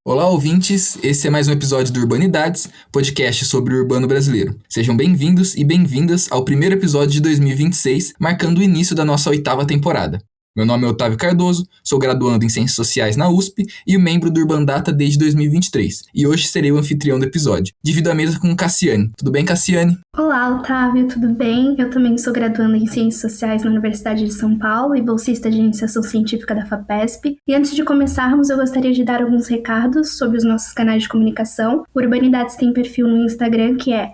Olá, ouvintes! Esse é mais um episódio do Urbanidades, podcast sobre o urbano brasileiro. Sejam bem-vindos e bem-vindas ao primeiro episódio de 2026, marcando o início da nossa 8ª temporada. Meu nome é Otávio Cardoso, sou graduando em Ciências Sociais na USP e membro do Urbandata desde 2023. E hoje serei o anfitrião do episódio. Divido a mesa com Cassiane. Tudo bem, Cassiane? Olá, Otávio, tudo bem? Eu também sou graduanda em Ciências Sociais na Universidade de São Paulo e bolsista de iniciação científica da FAPESP. E antes de começarmos, eu gostaria de dar alguns recados sobre os nossos canais de comunicação. O Urbanidades tem perfil no Instagram, que é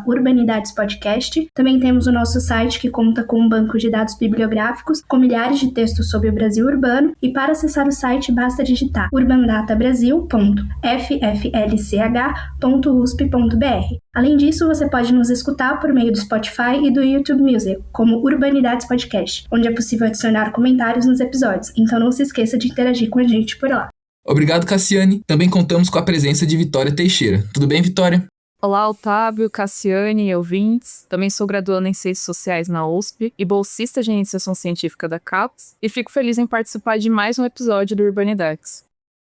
@urbanidadespodcast. Também temos o nosso site, que conta com um banco de dados bibliográficos, com milhares de textos sobre o Brasil urbano. E para acessar o site, basta digitar urbandatabrasil.fflch.usp.br. Além disso, você pode nos escutar por meio do Spotify e do YouTube Music, como Urbanidades Podcast, onde é possível adicionar comentários nos episódios, então não se esqueça de interagir com a gente por lá. Obrigado, Cassiane. Também contamos com a presença de Vitória Teixeira. Tudo bem, Vitória? Olá, Otávio, Cassiane e ouvintes. Também sou graduanda em Ciências Sociais na USP e bolsista de iniciação científica da CAPES, e fico feliz em participar de mais um episódio do Urbanidades.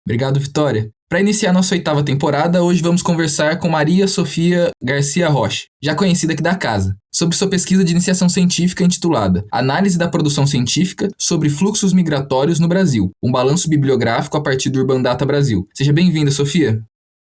Obrigado, Vitória. Para iniciar nossa 8ª temporada, hoje vamos conversar com Maria Sofia Garcia Rocha, já conhecida aqui da casa, sobre sua pesquisa de iniciação científica intitulada Análise da Produção Científica sobre Fluxos Migratórios no Brasil, um balanço bibliográfico a partir do Urbandata Brasil. Seja bem-vinda, Sofia.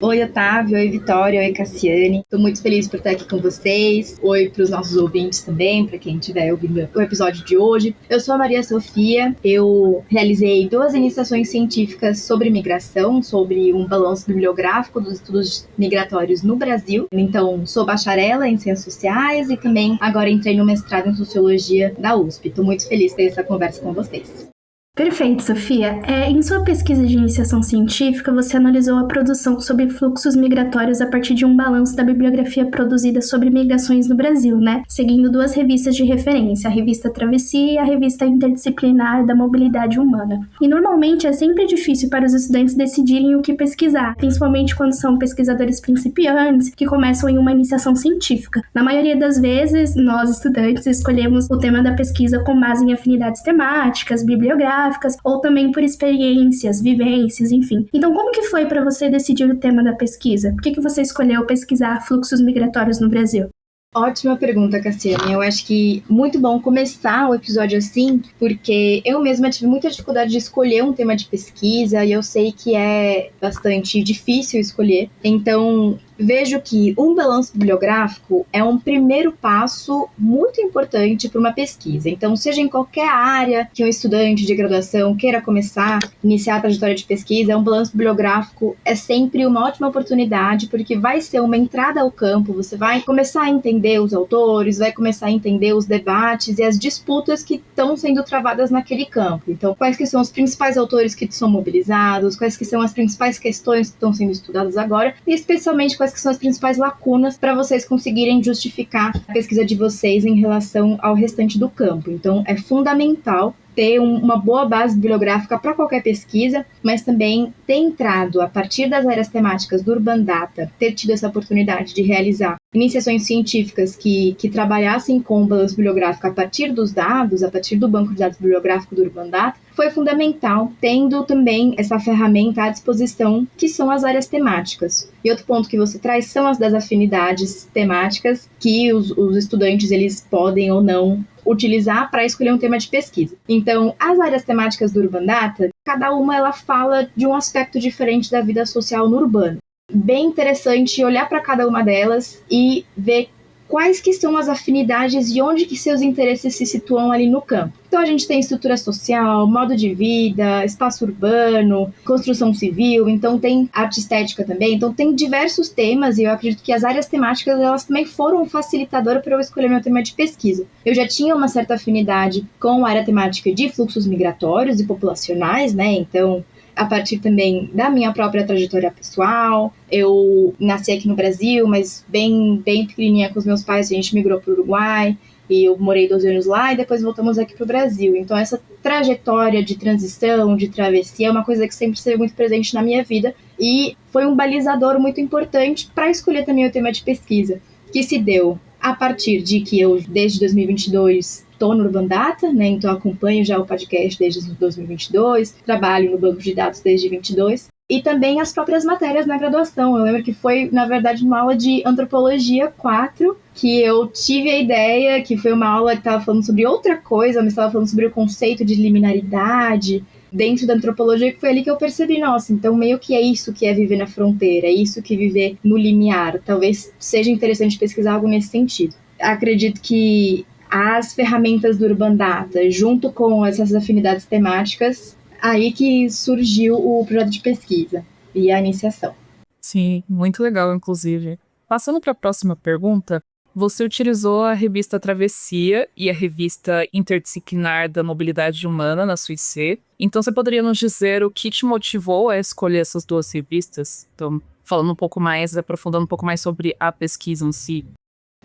Oi, Otávio, oi, Vitória, oi, Cassiane. Estou muito feliz por estar aqui com vocês. Oi para os nossos ouvintes também, para quem estiver ouvindo o episódio de hoje. Eu sou a Maria Sofia, eu realizei 2 iniciações científicas sobre migração, sobre um balanço bibliográfico dos estudos migratórios no Brasil. Então, sou bacharela em Ciências Sociais e também agora entrei no mestrado em Sociologia da USP. Estou muito feliz de ter essa conversa com vocês. Perfeito, Sofia. Em sua pesquisa de iniciação científica, você analisou a produção sobre fluxos migratórios a partir de um balanço da bibliografia produzida sobre migrações no Brasil, né? Seguindo 2 revistas de referência, a revista Travessia e a revista Interdisciplinar da Mobilidade Humana. E normalmente é sempre difícil para os estudantes decidirem o que pesquisar, principalmente quando são pesquisadores principiantes que começam em uma iniciação científica. Na maioria das vezes, nós estudantes escolhemos o tema da pesquisa com base em afinidades temáticas, bibliográficas, ou também por experiências, vivências, enfim. Então, como que foi para você decidir o tema da pesquisa? Por que você escolheu pesquisar fluxos migratórios no Brasil? Ótima pergunta, Cassiane. Eu acho que muito bom começar o episódio assim, porque eu mesma tive muita dificuldade de escolher um tema de pesquisa e eu sei que é bastante difícil escolher. Então, vejo que um balanço bibliográfico é um primeiro passo muito importante para uma pesquisa. Então, seja em qualquer área que um estudante de graduação queira começar, iniciar a trajetória de pesquisa, um balanço bibliográfico é sempre uma ótima oportunidade, porque vai ser uma entrada ao campo, você vai começar a entender os autores, vai começar a entender os debates e as disputas que estão sendo travadas naquele campo. Então, quais que são os principais autores que são mobilizados, quais que são as principais questões que estão sendo estudadas agora, e especialmente quais que são as principais lacunas para vocês conseguirem justificar a pesquisa de vocês em relação ao restante do campo. Então, é fundamental ter uma boa base bibliográfica para qualquer pesquisa, mas também ter entrado a partir das áreas temáticas do Urbandata, ter tido essa oportunidade de realizar iniciações científicas que trabalhassem com o balanço bibliográfico a partir dos dados, a partir do banco de dados bibliográfico do Urbandata, foi fundamental, tendo também essa ferramenta à disposição, que são as áreas temáticas. E outro ponto que você traz são as das afinidades temáticas, que os estudantes eles podem ou não utilizar para escolher um tema de pesquisa. Então, as áreas temáticas do Urbandata, cada uma ela fala de um aspecto diferente da vida social no urbano. Bem interessante olhar para cada uma delas e ver quais que são as afinidades e onde que seus interesses se situam ali no campo. Então a gente tem estrutura social, modo de vida, espaço urbano, construção civil, então tem arte estética também, então tem diversos temas e eu acredito que as áreas temáticas elas também foram um facilitador para eu escolher meu tema de pesquisa. Eu já tinha uma certa afinidade com a área temática de fluxos migratórios e populacionais, né, então a partir também da minha própria trajetória pessoal. Eu nasci aqui no Brasil, mas bem pequenininha com os meus pais, a gente migrou para o Uruguai, e eu morei 12 anos lá e depois voltamos aqui para o Brasil. Então essa trajetória de transição, de travessia, é uma coisa que sempre esteve muito presente na minha vida e foi um balizador muito importante para escolher também o tema de pesquisa, que se deu a partir de que eu, desde 2022, estou no Urbandata, né? Então acompanho já o podcast desde 2022, trabalho no banco de dados desde 2022. e também as próprias matérias na graduação. Eu lembro que foi, na verdade, uma aula de Antropologia 4, que eu tive a ideia, que foi uma aula que estava falando sobre outra coisa, mas estava falando sobre o conceito de liminaridade dentro da antropologia, que foi ali que eu percebi, nossa, então meio que é isso que é viver na fronteira, é isso que viver no limiar. Talvez seja interessante pesquisar algo nesse sentido. Acredito que as ferramentas do Urban Data, junto com essas afinidades temáticas, aí que surgiu o projeto de pesquisa e a iniciação. Sim, muito legal, inclusive. Passando para a próxima pergunta, você utilizou a revista Travessia e a revista Interdisciplinar da Mobilidade Humana na sua IC. Então, você poderia nos dizer o que te motivou a escolher essas duas revistas? Então, falando um pouco mais, aprofundando um pouco mais sobre a pesquisa em si.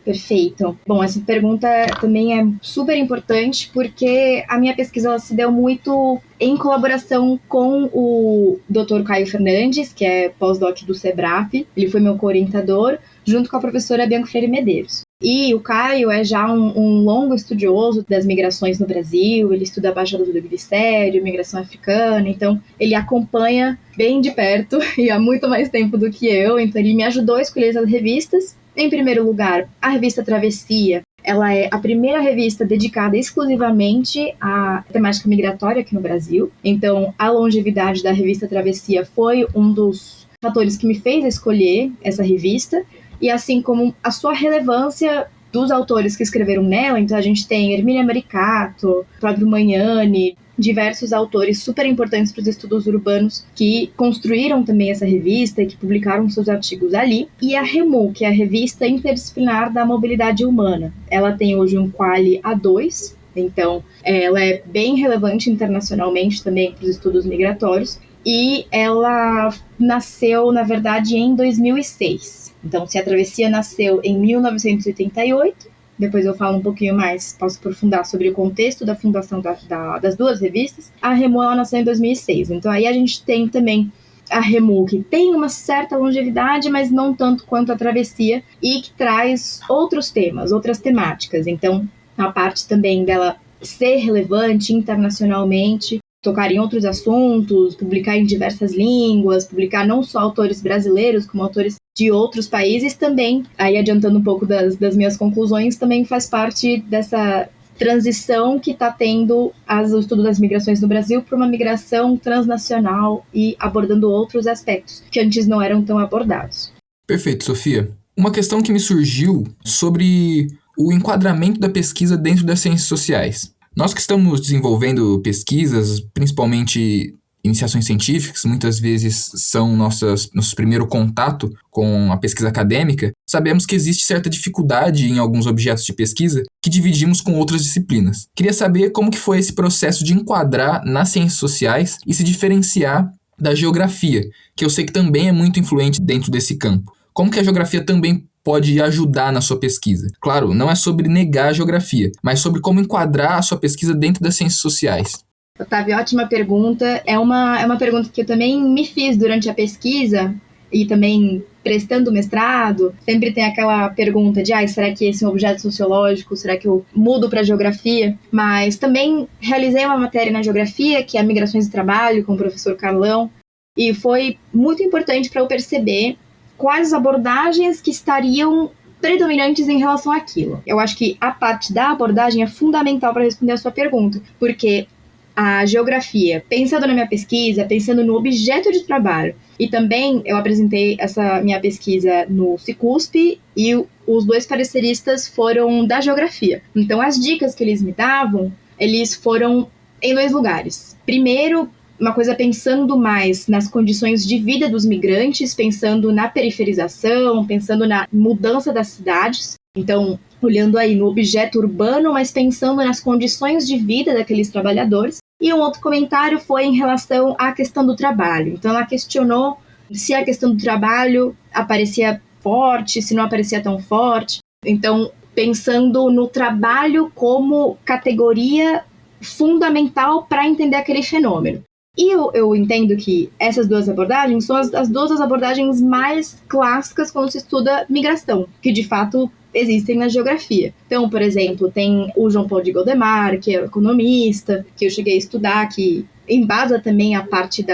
Perfeito. Bom, essa pergunta também é super importante porque a minha pesquisa ela se deu muito em colaboração com o Dr. Caio Fernandes, que é pós-doc do SEBRAP. Ele foi meu co-orientador, junto com a professora Bianca Freire Medeiros. E o Caio é já um longo estudioso das migrações no Brasil, ele estuda a Baixada do Glicério, migração africana, então ele acompanha bem de perto e há muito mais tempo do que eu, então ele me ajudou a escolher as revistas. Em primeiro lugar, a revista Travessia, ela é a primeira revista dedicada exclusivamente à temática migratória aqui no Brasil. Então, a longevidade da revista Travessia foi um dos fatores que me fez escolher essa revista, e assim como a sua relevância dos autores que escreveram nela. Então, a gente tem Hermínia Maricato, próprio Magnani, diversos autores super importantes para os estudos urbanos que construíram também essa revista e que publicaram seus artigos ali. E a REMU, que é a Revista Interdisciplinar da Mobilidade Humana. Ela tem hoje um quali A2, então ela é bem relevante internacionalmente também para os estudos migratórios. E ela nasceu, na verdade, em 2006. Então, se a Travessia nasceu em 1988, depois eu falo um pouquinho mais, posso aprofundar sobre o contexto da fundação das duas revistas. A REMU ela nasceu em 2006, então aí a gente tem também a REMU, que tem uma certa longevidade, mas não tanto quanto a Travessia, e que traz outros temas, outras temáticas. Então, a parte também dela ser relevante internacionalmente, tocar em outros assuntos, publicar em diversas línguas, publicar não só autores brasileiros, como autores de outros países também. Aí, adiantando um pouco das minhas conclusões, também faz parte dessa transição que está tendo o estudo das migrações no Brasil para uma migração transnacional e abordando outros aspectos que antes não eram tão abordados. Perfeito, Sofia. Uma questão que me surgiu sobre o enquadramento da pesquisa dentro das ciências sociais. Nós que estamos desenvolvendo pesquisas, principalmente iniciações científicas, muitas vezes são nosso primeiro contato com a pesquisa acadêmica, sabemos que existe certa dificuldade em alguns objetos de pesquisa que dividimos com outras disciplinas. Queria saber como que foi esse processo de enquadrar nas ciências sociais e se diferenciar da geografia, que eu sei que também é muito influente dentro desse campo. Como que a geografia também pode ajudar na sua pesquisa? Claro, não é sobre negar a geografia, mas sobre como enquadrar a sua pesquisa dentro das ciências sociais. Otávio, ótima pergunta. É uma pergunta que eu também me fiz durante a pesquisa e também prestando mestrado. Sempre tem aquela pergunta de será que esse é um objeto sociológico? Será que eu mudo para geografia? Mas também realizei uma matéria na geografia, que é Migrações e Trabalho, com o professor Carlão, e foi muito importante para eu perceber quais abordagens que estariam predominantes em relação àquilo. Eu acho que a parte da abordagem é fundamental para responder a sua pergunta, porque a geografia, pensando na minha pesquisa, pensando no objeto de trabalho, e também eu apresentei essa minha pesquisa no Cicusp e os dois pareceristas foram da geografia. Então, as dicas que eles me davam, eles foram em dois lugares. Primeiro, uma coisa pensando mais nas condições de vida dos migrantes, pensando na periferização, pensando na mudança das cidades. Então, olhando aí no objeto urbano, mas pensando nas condições de vida daqueles trabalhadores. E um outro comentário foi em relação à questão do trabalho. Então, ela questionou se a questão do trabalho aparecia forte, se não aparecia tão forte. Então, pensando no trabalho como categoria fundamental para entender aquele fenômeno. E eu entendo que essas duas abordagens são as duas abordagens mais clássicas quando se estuda migração, que de fato existem na geografia. Então, por exemplo, tem o João Paulo de Godemar, que é economista, que eu cheguei a estudar, que embasa também a parte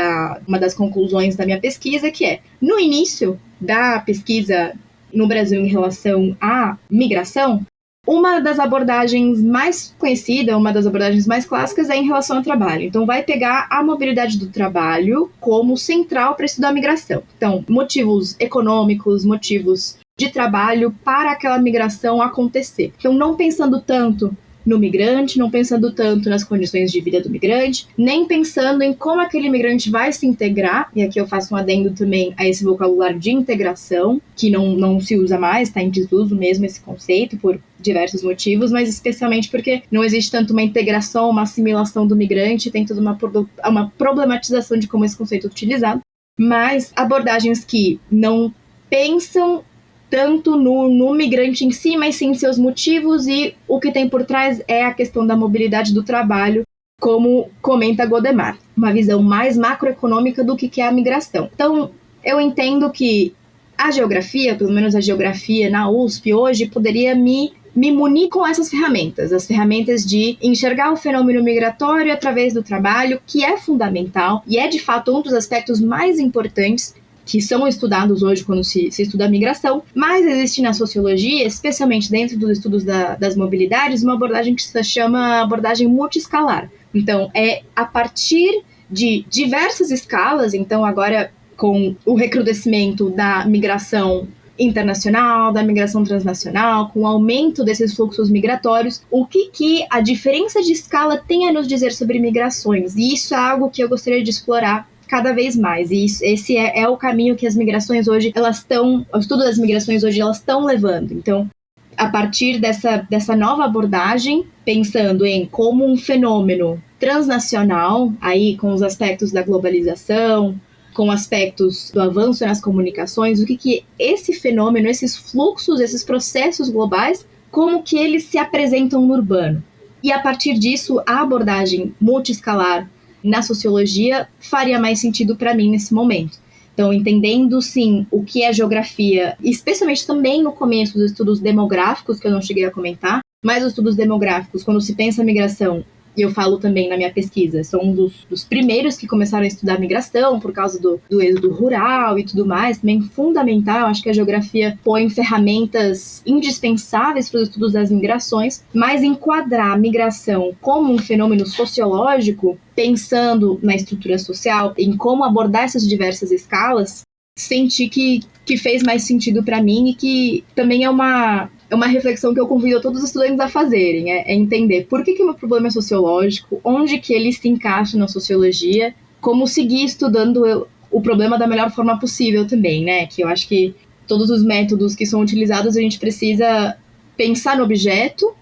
uma das conclusões da minha pesquisa, que é, no início da pesquisa no Brasil em relação à migração, uma das abordagens mais conhecidas, uma das abordagens mais clássicas é em relação ao trabalho. Então, vai pegar a mobilidade do trabalho como central para estudar a migração. Então, motivos econômicos, motivos de trabalho para aquela migração acontecer. Então, não pensando tanto no migrante, não pensando tanto nas condições de vida do migrante, nem pensando em como aquele migrante vai se integrar, e aqui eu faço um adendo também a esse vocabulário de integração, que não se usa mais, está em desuso mesmo esse conceito, por diversos motivos, mas especialmente porque não existe tanto uma integração, uma assimilação do migrante, tem toda uma problematização de como esse conceito é utilizado, mas abordagens que não pensam tanto no migrante em si, mas sim seus motivos, e o que tem por trás é a questão da mobilidade do trabalho, como comenta Godemar, uma visão mais macroeconômica do que é a migração. Então, eu entendo que a geografia, pelo menos a geografia na USP hoje, poderia me munir com essas ferramentas, as ferramentas de enxergar o fenômeno migratório através do trabalho, que é fundamental e é de fato um dos aspectos mais importantes que são estudados hoje quando se estuda a migração, mas existe na sociologia, especialmente dentro dos estudos das mobilidades, uma abordagem que se chama abordagem multiescalar. Então, é a partir de diversas escalas, então agora com o recrudescimento da migração internacional, da migração transnacional, com o aumento desses fluxos migratórios, o que a diferença de escala tem a nos dizer sobre migrações? E isso é algo que eu gostaria de explorar cada vez mais, e esse é o caminho que as migrações hoje, o estudo das migrações hoje, elas estão levando. Então, a partir dessa nova abordagem, pensando em como um fenômeno transnacional, aí com os aspectos da globalização, com aspectos do avanço nas comunicações, o que esse fenômeno, esses fluxos, esses processos globais, como que eles se apresentam no urbano. E a partir disso, a abordagem multiescalar na sociologia faria mais sentido para mim nesse momento. Então, entendendo, sim, o que é geografia, especialmente também no começo dos estudos demográficos, que eu não cheguei a comentar, mas os estudos demográficos, quando se pensa a migração, e eu falo também na minha pesquisa, são um dos primeiros que começaram a estudar migração por causa do êxodo rural e tudo mais, também fundamental. Acho que a geografia põe ferramentas indispensáveis para os estudos das migrações, mas enquadrar a migração como um fenômeno sociológico, pensando na estrutura social, em como abordar essas diversas escalas, senti que fez mais sentido para mim, e que também é uma reflexão que eu convido todos os estudantes a fazerem, é entender por que o meu problema é sociológico, onde que ele se encaixa na sociologia, como seguir estudando o problema da melhor forma possível também, né? Que eu acho que todos os métodos que são utilizados, a gente precisa pensar no objeto,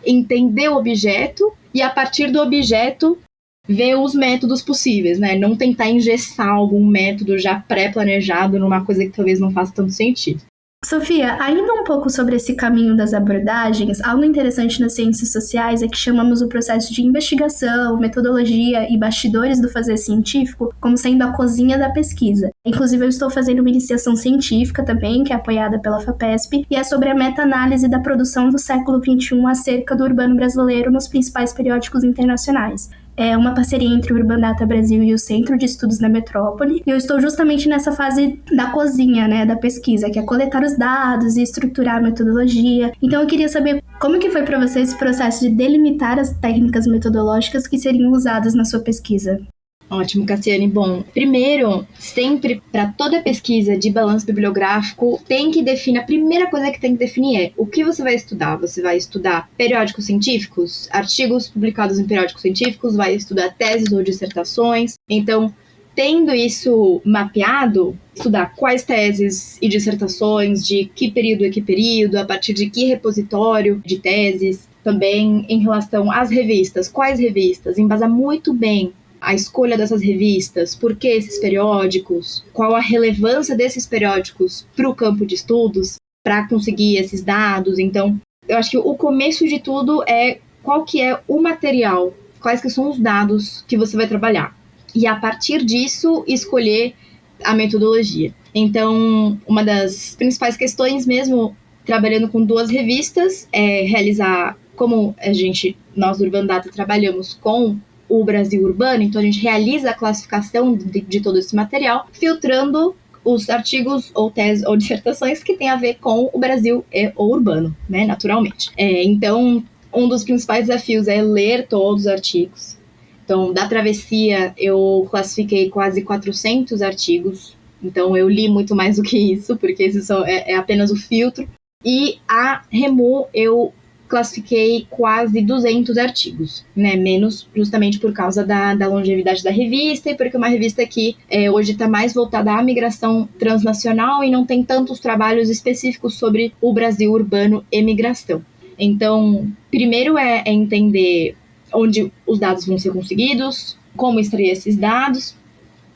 entender o objeto, e a partir do objeto ver os métodos possíveis, né? Não tentar engessar algum método já pré-planejado numa coisa que talvez não faça tanto sentido. Sofia, ainda um pouco sobre esse caminho das abordagens, algo interessante nas ciências sociais é que chamamos o processo de investigação, metodologia e bastidores do fazer científico como sendo a cozinha da pesquisa. Inclusive, eu estou fazendo uma iniciação científica também, que é apoiada pela FAPESP, e é sobre a meta-análise da produção do século XXI acerca do urbano brasileiro nos principais periódicos internacionais. É uma parceria entre o Urbandata Brasil e o Centro de Estudos da Metrópole, e eu estou justamente nessa fase da cozinha, né, da pesquisa, que é coletar os dados e estruturar a metodologia. Então eu queria saber como que foi para você esse processo de delimitar as técnicas metodológicas que seriam usadas na sua pesquisa. Ótimo, Cassiane. Bom, primeiro, sempre para toda pesquisa de balanço bibliográfico, tem que definir, a primeira coisa que tem que definir é o que você vai estudar. Você vai estudar periódicos científicos, artigos publicados em periódicos científicos, vai estudar teses ou dissertações. Então, tendo isso mapeado, estudar quais teses e dissertações, de que período, a partir de que repositório de teses, também em relação às revistas, quais revistas, embasar muito bem a escolha dessas revistas, por que esses periódicos, qual a relevância desses periódicos para o campo de estudos, para conseguir esses dados. Então, eu acho que o começo de tudo é qual que é o material, quais que são os dados que você vai trabalhar. E a partir disso, escolher a metodologia. Então, uma das principais questões mesmo, trabalhando com 2 revistas, é realizar, como nós do Urbandata trabalhamos com o Brasil urbano, então a gente realiza a classificação de todo esse material, filtrando os artigos ou teses ou dissertações que têm a ver com o Brasil ou urbano, né, naturalmente. Então, um dos principais desafios é ler todos os artigos. Então, da Travessia, eu classifiquei quase 400 artigos. Então, eu li muito mais do que isso, porque isso é apenas o filtro. E a Remu, eu classifiquei quase 200 artigos, né? Menos justamente por causa da longevidade da revista e porque é uma revista que hoje está mais voltada à migração transnacional e não tem tantos trabalhos específicos sobre o Brasil urbano e migração. Então, primeiro é entender onde os dados vão ser conseguidos, como extrair esses dados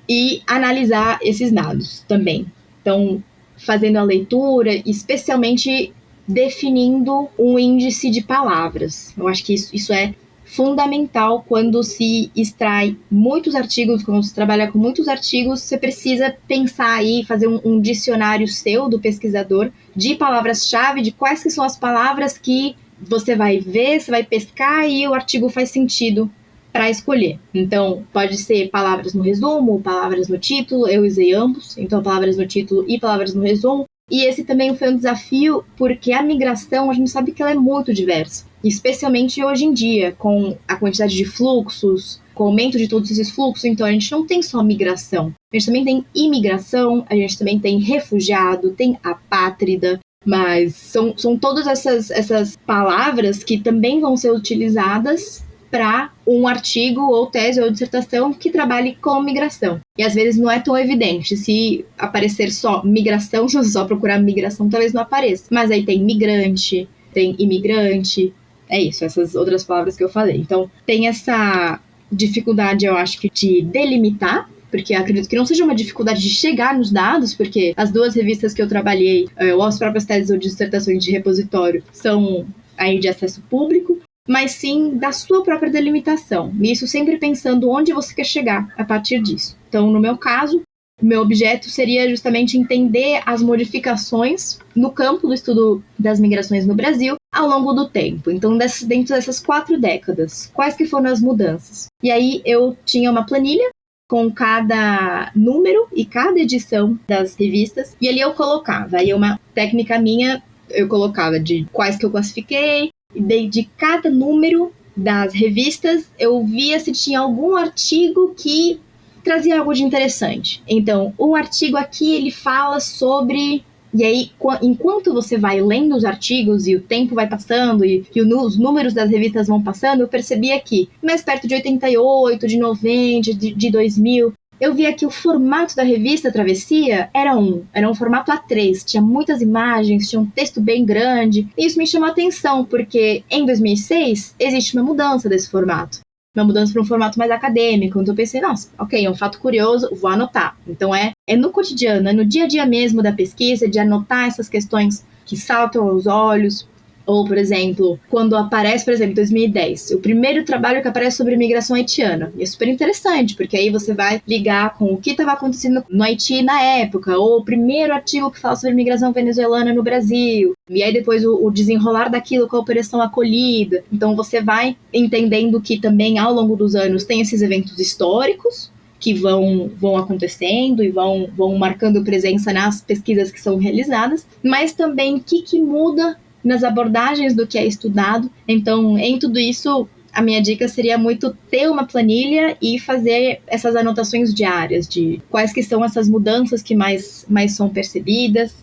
e analisar esses dados também. Então, fazendo a leitura, especialmente definindo um índice de palavras. Eu acho que isso é fundamental quando se extrai muitos artigos, quando se trabalha com muitos artigos, você precisa pensar aí, fazer um dicionário seu, do pesquisador, de palavras-chave, de quais que são as palavras que você vai ver, você vai pescar e o artigo faz sentido para escolher. Então, pode ser palavras no resumo, palavras no título, eu usei ambos, então palavras no título e palavras no resumo. E esse também foi um desafio, porque a migração, a gente sabe que ela é muito diversa, especialmente hoje em dia, com a quantidade de fluxos, com o aumento de todos esses fluxos. Então a gente não tem só migração, a gente também tem imigração, a gente também tem refugiado, tem apátrida, mas são todas essas palavras que também vão ser utilizadas para um artigo ou tese ou dissertação que trabalhe com migração. E às vezes não é tão evidente. Se aparecer só migração, se você só procurar migração, talvez não apareça. Mas aí tem migrante, tem imigrante, é isso, essas outras palavras que eu falei. Então tem essa dificuldade, eu acho que, de delimitar, porque eu acredito que não seja uma dificuldade de chegar nos dados, porque as duas revistas que eu trabalhei, ou as próprias teses ou dissertações de repositório, são aí de acesso público, mas sim da sua própria delimitação. E isso sempre pensando onde você quer chegar a partir disso. Então, no meu caso, o meu objeto seria justamente entender as modificações no campo do estudo das migrações no Brasil ao longo do tempo. Então, dentro dessas 4 décadas, quais que foram as mudanças? E aí eu tinha uma planilha com cada número e cada edição das revistas, e ali eu colocava, aí uma técnica minha, eu colocava de quais que eu classifiquei, e de cada número das revistas, eu via se tinha algum artigo que trazia algo de interessante. Então, um artigo aqui, ele fala sobre... E aí, enquanto você vai lendo os artigos e o tempo vai passando e os números das revistas vão passando, eu percebia que, mais perto de 88, de 90, de 2000... eu via que o formato da revista Travessia era um formato A3, tinha muitas imagens, tinha um texto bem grande, e isso me chamou a atenção, porque em 2006 existe uma mudança desse formato, uma mudança para um formato mais acadêmico. Então eu pensei, nossa, ok, é um fato curioso, vou anotar. Então é no cotidiano, é no dia a dia mesmo da pesquisa, de anotar essas questões que saltam aos olhos. Ou, por exemplo, quando aparece, por exemplo, em 2010, o primeiro trabalho que aparece sobre imigração haitiana. E é super interessante, porque aí você vai ligar com o que estava acontecendo no Haiti na época, ou o primeiro artigo que fala sobre imigração venezuelana no Brasil, e aí depois o desenrolar daquilo com a Operação Acolhida. Então você vai entendendo que também, ao longo dos anos, tem esses eventos históricos que vão acontecendo e vão marcando presença nas pesquisas que são realizadas, mas também o que muda nas abordagens do que é estudado. Então, em tudo isso, a minha dica seria muito ter uma planilha e fazer essas anotações diárias de quais que são essas mudanças que mais são percebidas,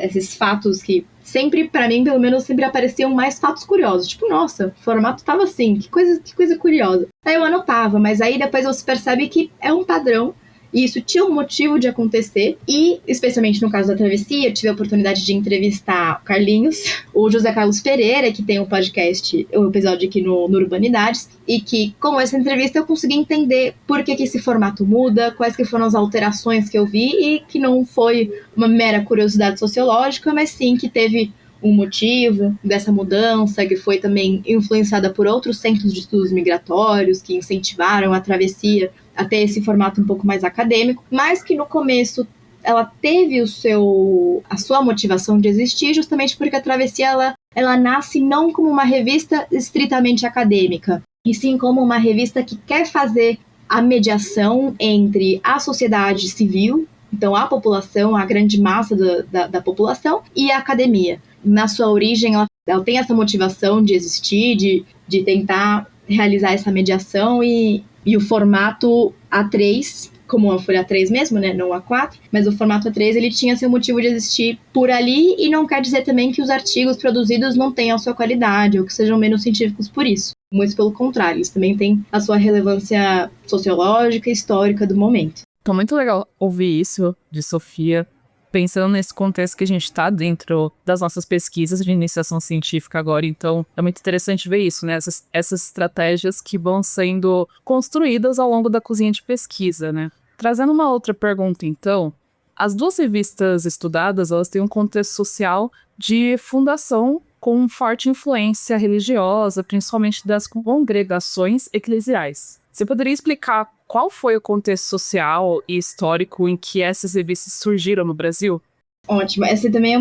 esses fatos que sempre, para mim, pelo menos, sempre apareciam mais fatos curiosos. Tipo, nossa, o formato tava assim, que coisa curiosa. Aí eu anotava, mas aí depois você percebe que é um padrão, e isso tinha um motivo de acontecer, e, especialmente no caso da Travessia, eu tive a oportunidade de entrevistar o Carlinhos, o José Carlos Pereira, que tem um podcast, um episódio aqui no Urbanidades, e que, com essa entrevista, eu consegui entender por que esse formato muda, quais que foram as alterações que eu vi, e que não foi uma mera curiosidade sociológica, mas sim que teve um motivo dessa mudança, que foi também influenciada por outros centros de estudos migratórios, que incentivaram a Travessia a ter esse formato um pouco mais acadêmico, mas que no começo ela teve a sua motivação de existir justamente porque a Travessia ela nasce não como uma revista estritamente acadêmica, e sim como uma revista que quer fazer a mediação entre a sociedade civil, então a população, a grande massa da população, e a academia. Na sua origem, ela tem essa motivação de existir, de tentar realizar essa mediação, e o formato A3, como a folha A3 mesmo, né, não A4, mas o formato A3 ele tinha seu motivo de existir por ali, e não quer dizer também que os artigos produzidos não tenham sua qualidade ou que sejam menos científicos por isso. Muito pelo contrário, eles também têm a sua relevância sociológica e histórica do momento. Então, muito legal ouvir isso de Sofia, pensando nesse contexto que a gente está dentro das nossas pesquisas de iniciação científica agora. Então, é muito interessante ver isso, né? Essas estratégias que vão sendo construídas ao longo da cozinha de pesquisa, né? Trazendo uma outra pergunta, então, as duas revistas estudadas, elas têm um contexto social de fundação com forte influência religiosa, principalmente das congregações eclesiais. Você poderia explicar qual foi o contexto social e histórico em que essas revistas surgiram no Brasil? Ótimo. Essa também é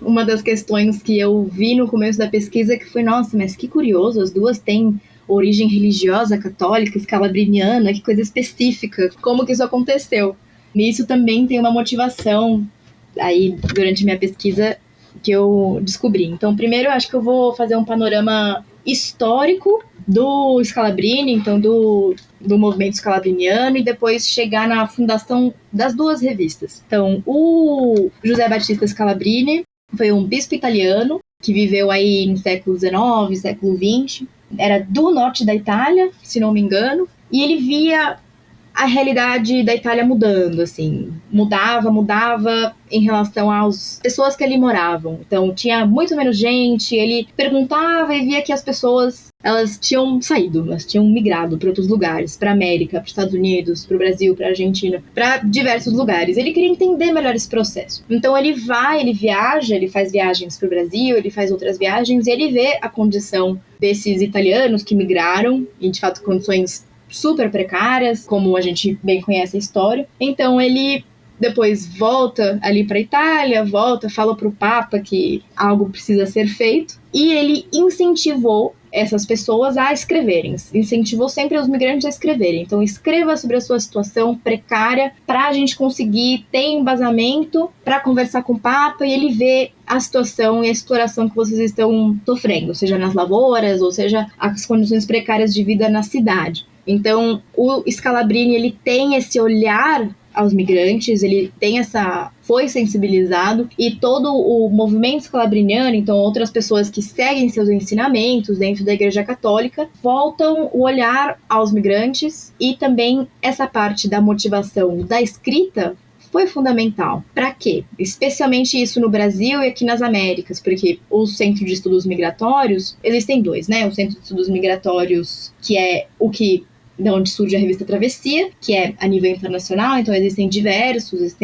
uma das questões que eu vi no começo da pesquisa, que foi, nossa, mas que curioso, as duas têm origem religiosa, católica, escalabriniana, que coisa específica. Como que isso aconteceu? Nisso também tem uma motivação, aí, durante a minha pesquisa, que eu descobri. Então, primeiro, eu acho que eu vou fazer um panorama histórico do Scalabrini, então do movimento scalabriniano, e depois chegar na fundação das duas revistas. Então, o José Battista Scalabrini foi um bispo italiano que viveu aí no século XIX, século XX, era do norte da Itália, se não me engano, e ele via a realidade da Itália mudando, assim, mudava em relação às pessoas que ali moravam. Então, tinha muito menos gente, ele perguntava e via que as pessoas, elas tinham saído, elas tinham migrado para outros lugares, para a América, para os Estados Unidos, para o Brasil, para a Argentina, para diversos lugares. Ele queria entender melhor esse processo. Então, ele viaja, ele faz viagens para o Brasil, ele faz outras viagens, e ele vê a condição desses italianos que migraram, e de fato condições super precárias, como a gente bem conhece a história. Então ele depois volta ali para a Itália, fala para o Papa que algo precisa ser feito, e ele incentivou essas pessoas a escreverem, incentivou sempre os migrantes a escreverem. Então escreva sobre a sua situação precária para a gente conseguir ter embasamento para conversar com o Papa e ele ver a situação e a exploração que vocês estão sofrendo, seja nas lavouras ou seja as condições precárias de vida na cidade. Então, o Scalabrini, ele tem esse olhar aos migrantes, foi sensibilizado, e todo o movimento scalabriniano, então outras pessoas que seguem seus ensinamentos dentro da Igreja Católica, voltam o olhar aos migrantes, e também essa parte da motivação da escrita foi fundamental. Para quê? Especialmente isso no Brasil e aqui nas Américas, porque o Centro de Estudos Migratórios, existem dois, né? O Centro de Estudos Migratórios, que é de onde surge a revista Travessia, que é a nível internacional, então existem diversos,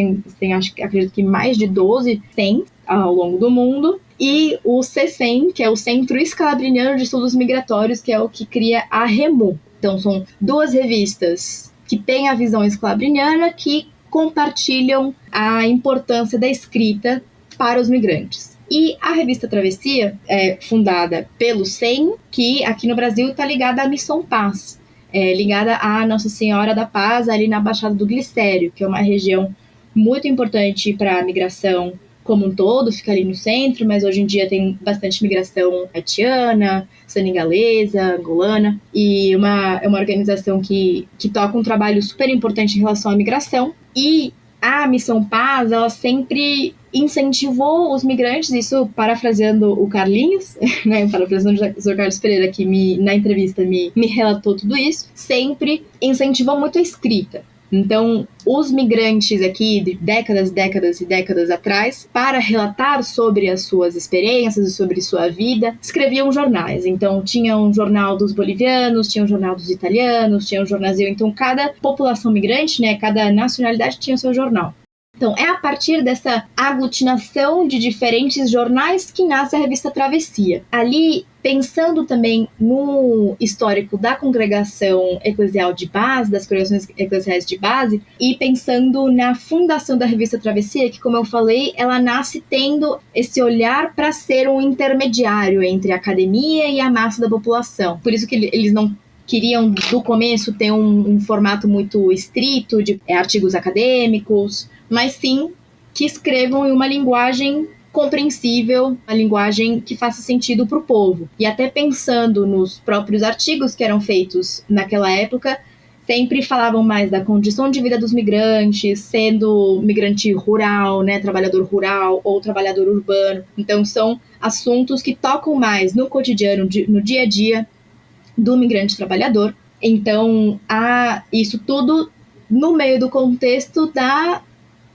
acredito que mais de 12 tem ao longo do mundo, e o CESEM, que é o Centro Scalabriniano de Estudos Migratórios, que é o que cria a REMU. Então são duas revistas que têm a visão scalabriniana, que compartilham a importância da escrita para os migrantes. E a revista Travessia é fundada pelo SEM, que aqui no Brasil está ligada à Missão Paz, ligada à Nossa Senhora da Paz, ali na Baixada do Glicério, que é uma região muito importante para a migração como um todo, fica ali no centro, mas hoje em dia tem bastante migração haitiana, senegalesa, angolana, e é uma organização que toca um trabalho super importante em relação à migração. E a Missão Paz, ela sempre incentivou os migrantes, isso parafraseando o Carlinhos, né, parafraseando o Sr. Carlos Pereira, que na entrevista me relatou tudo isso, sempre incentivou muito a escrita. Então, os migrantes aqui de décadas e décadas atrás, para relatar sobre as suas experiências e sobre sua vida, escreviam jornais. Então, tinha um jornal dos bolivianos, tinha um jornal dos italianos, tinha um jornal. Então, cada população migrante, né, cada nacionalidade tinha o seu jornal. Então, é a partir dessa aglutinação de diferentes jornais que nasce a revista Travessia. Ali, pensando também no histórico da congregação eclesial de base, das congregações eclesiais de base, e pensando na fundação da revista Travessia, que, como eu falei, ela nasce tendo esse olhar para ser um intermediário entre a academia e a massa da população. Por isso que eles não queriam, do começo, ter um formato muito estrito de artigos acadêmicos, mas sim que escrevam em uma linguagem compreensível, uma linguagem que faça sentido para o povo. E até pensando nos próprios artigos que eram feitos naquela época, sempre falavam mais da condição de vida dos migrantes, sendo migrante rural, né, trabalhador rural ou trabalhador urbano. Então são assuntos que tocam mais no cotidiano, no dia a dia do migrante trabalhador. Então há isso tudo no meio do contexto da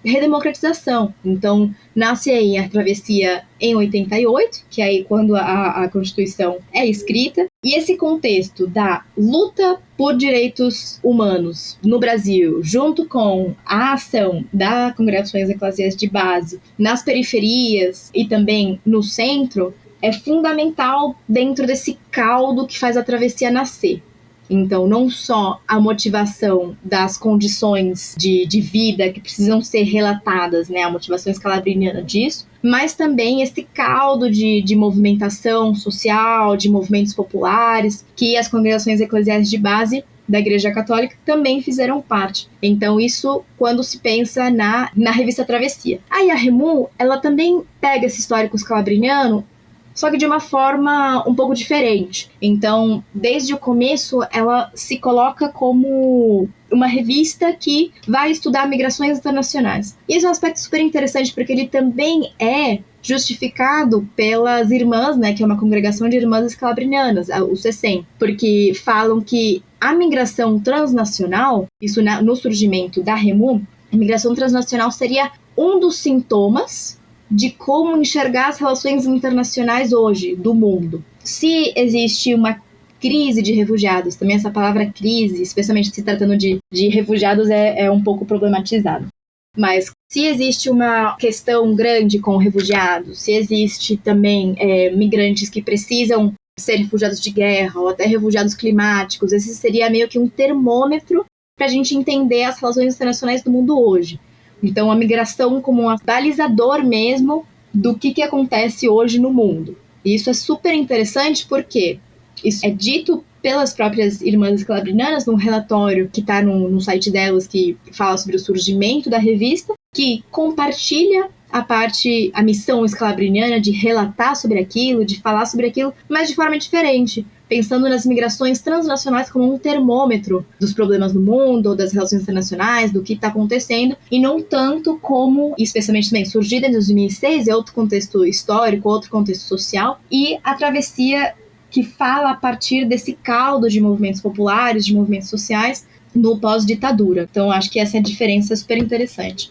redemocratização. Então, nasce aí a travessia em 88, que é aí quando a Constituição é escrita, e esse contexto da luta por direitos humanos no Brasil, junto com a ação das congregações eclesiais de base nas periferias e também no centro, é fundamental dentro desse caldo que faz a travessia nascer. Então, não só a motivação das condições de vida que precisam ser relatadas, né, a motivação escalabriniana disso, mas também esse caldo de movimentação social, de movimentos populares, que as congregações eclesiais de base da Igreja Católica também fizeram parte. Então, isso quando se pensa na revista Travessia. Aí a Remu, ela também pega esse histórico escalabriniano, só que de uma forma um pouco diferente. Então, desde o começo, ela se coloca como uma revista que vai estudar migrações internacionais. E esse é um aspecto super interessante, porque ele também é justificado pelas irmãs, né, que é uma congregação de irmãs escalabrinianas, o CECEM, porque falam que a migração transnacional, isso no surgimento da Remu, a migração transnacional seria um dos sintomas de como enxergar as relações internacionais hoje, do mundo. Se existe uma crise de refugiados, também essa palavra crise, especialmente se tratando de refugiados, é um pouco problematizado. Mas se existe uma questão grande com refugiados, se existe também migrantes que precisam ser refugiados de guerra ou até refugiados climáticos, esse seria meio que um termômetro para a gente entender as relações internacionais do mundo hoje. Então, a migração como um balizador mesmo do que acontece hoje no mundo. E isso é super interessante porque isso é dito pelas próprias irmãs escalabrinianas num relatório que está no site delas, que fala sobre o surgimento da revista, que compartilha a missão escalabriniana de relatar sobre aquilo, de falar sobre aquilo, mas de forma diferente, pensando nas migrações transnacionais como um termômetro dos problemas no mundo, das relações internacionais, do que está acontecendo, e não tanto como, especialmente também surgida em 2006, é outro contexto histórico, outro contexto social, e a travessia que fala a partir desse caldo de movimentos populares, de movimentos sociais, no pós-ditadura. Então, acho que essa é a diferença super interessante.